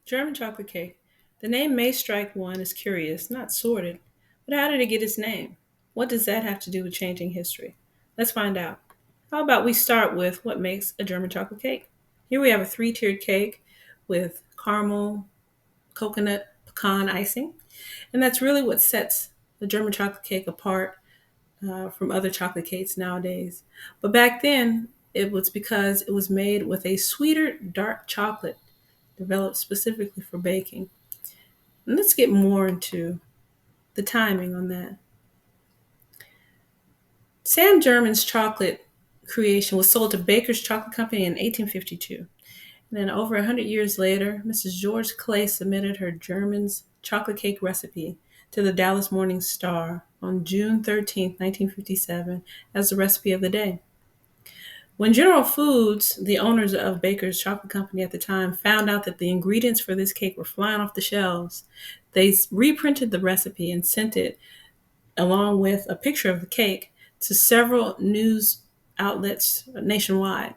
German chocolate cake. The name may strike one as curious, not sordid, but how did it get its name? What does that have to do with changing history? Let's find out. How about we start with what makes a German chocolate cake? Here we have a three-tiered cake with caramel, coconut, pecan icing, and that's really what sets the German chocolate cake apart from other chocolate cakes nowadays. But back then, it was because it was made with a sweeter dark chocolate developed specifically for baking. And let's get more into the timing on that. Sam German's chocolate creation was sold to Baker's Chocolate Company in 1852. And then over 100 years later, Mrs. George Clay submitted her German's chocolate cake recipe to the Dallas Morning Star on June 13th, 1957, as the recipe of the day. When General Foods, the owners of Baker's Chocolate Company at the time, found out that the ingredients for this cake were flying off the shelves, they reprinted the recipe and sent it, along with a picture of the cake, to several news outlets nationwide.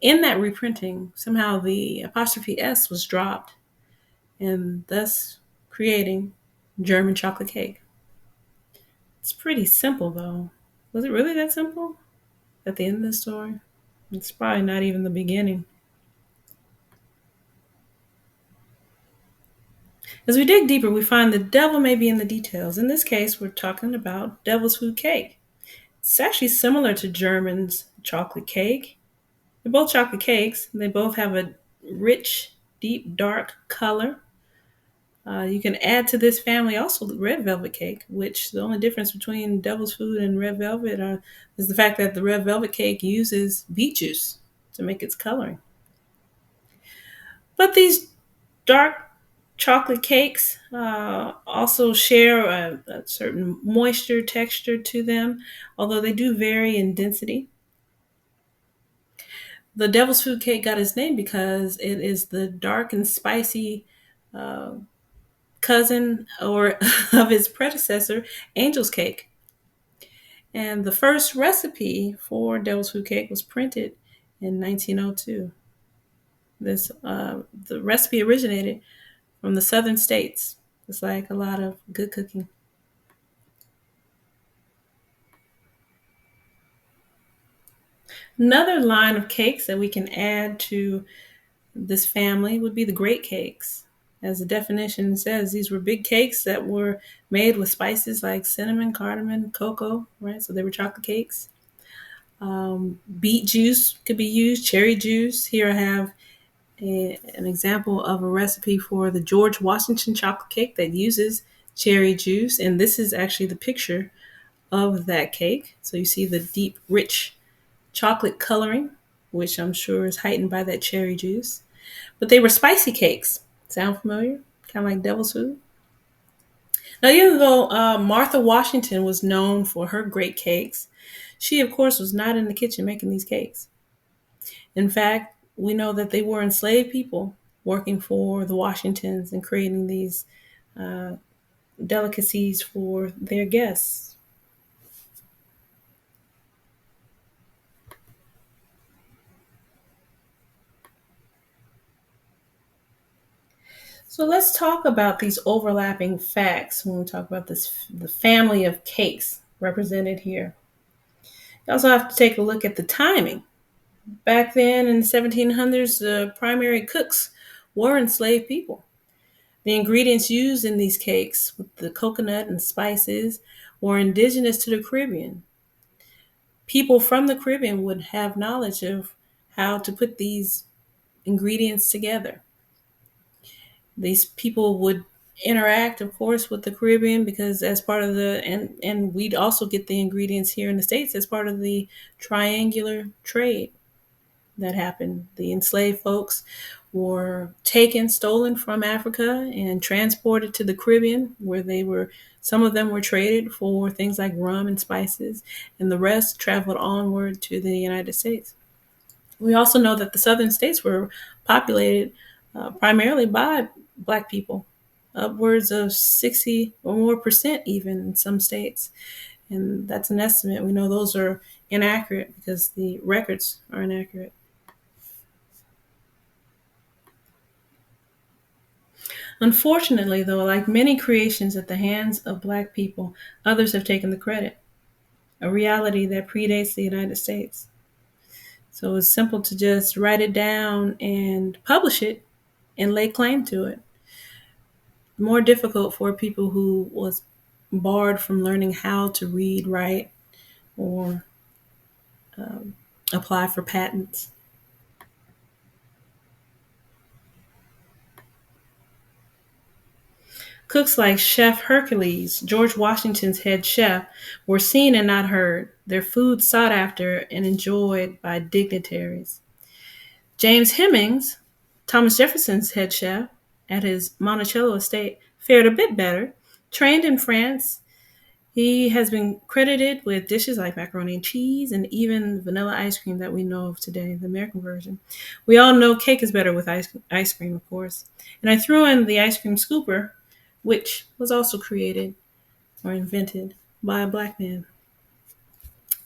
In that reprinting, somehow the apostrophe S was dropped, and thus creating German chocolate cake. It's pretty simple, though. Was it really that simple at the end of the story? It's probably not even the beginning. As we dig deeper, we find the devil may be in the details. In this case, we're talking about devil's food cake. It's actually similar to German's chocolate cake. They're both chocolate cakes. They both have a rich, deep, dark color. You can add to this family also the red velvet cake, which the only difference between devil's food and red velvet is the fact that the red velvet cake uses beet juice to make its coloring. But these dark chocolate cakes also share a certain moisture texture to them, although they do vary in density. The devil's food cake got its name because it is the dark and spicy uh, cousin or of its predecessor, angel's cake. And the first recipe for devil's food cake was printed in 1902. The recipe originated from the southern states. It's like a lot of good cooking. Another line of cakes that we can add to this family would be the great cakes. As the definition says, these were big cakes that were made with spices like cinnamon, cardamom, cocoa, right? So they were chocolate cakes. Beet juice could be used, cherry juice. Here I have an example of a recipe for the George Washington chocolate cake that uses cherry juice. And this is actually the picture of that cake. So you see the deep, rich chocolate coloring, which I'm sure is heightened by that cherry juice. But they were spicy cakes. Sound familiar? Kind of like devil's food. Now, even though Martha Washington was known for her great cakes, she, of course, was not in the kitchen making these cakes. In fact, we know that they were enslaved people working for the Washingtons and creating these uh, delicacies for their guests. So let's talk about these overlapping facts when we talk about the family of cakes represented here. You also have to take a look at the timing. Back then in the 1700s, the primary cooks were enslaved people. The ingredients used in these cakes, with the coconut and spices, were indigenous to the Caribbean. People from the Caribbean would have knowledge of how to put these ingredients together. These people would interact, of course, with the Caribbean because as part of and we'd also get the ingredients here in the States as part of the triangular trade that happened. The enslaved folks were stolen from Africa, and transported to the Caribbean, where some of them were traded for things like rum and spices, and the rest traveled onward to the United States. We also know that the southern states were populated primarily by Black people, upwards of 60 or more percent, even in some states. And that's an estimate. We know those are inaccurate because the records are inaccurate. Unfortunately, though, like many creations at the hands of Black people, others have taken the credit, a reality that predates the United States. So it's simple to just write it down and publish it and lay claim to it. More difficult for people who was barred from learning how to read, write, or apply for patents. Cooks like Chef Hercules, George Washington's head chef, were seen and not heard, their food sought after and enjoyed by dignitaries. James Hemings, Thomas Jefferson's head chef at his Monticello estate, fared a bit better. Trained in France, he has been credited with dishes like macaroni and cheese and even vanilla ice cream that we know of today, the American version. We all know cake is better with ice cream, of course. And I threw in the ice cream scooper, which was also created or invented by a Black man.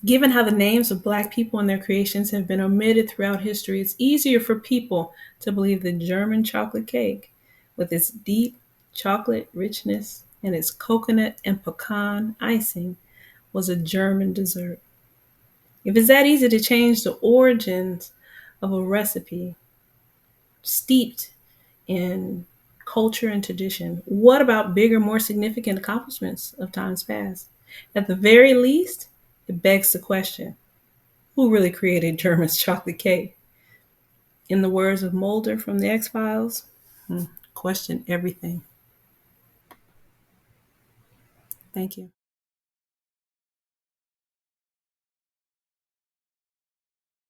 Given how the names of Black people and their creations have been omitted throughout history, it's easier for people to believe the German chocolate cake, with its deep chocolate richness and its coconut and pecan icing, was a German dessert. If it's that easy to change the origins of a recipe steeped in culture and tradition, what about bigger, more significant accomplishments of times past? At the very least, it begs the question, who really created German's chocolate cake? In the words of Mulder from the X Files, question everything. Thank you.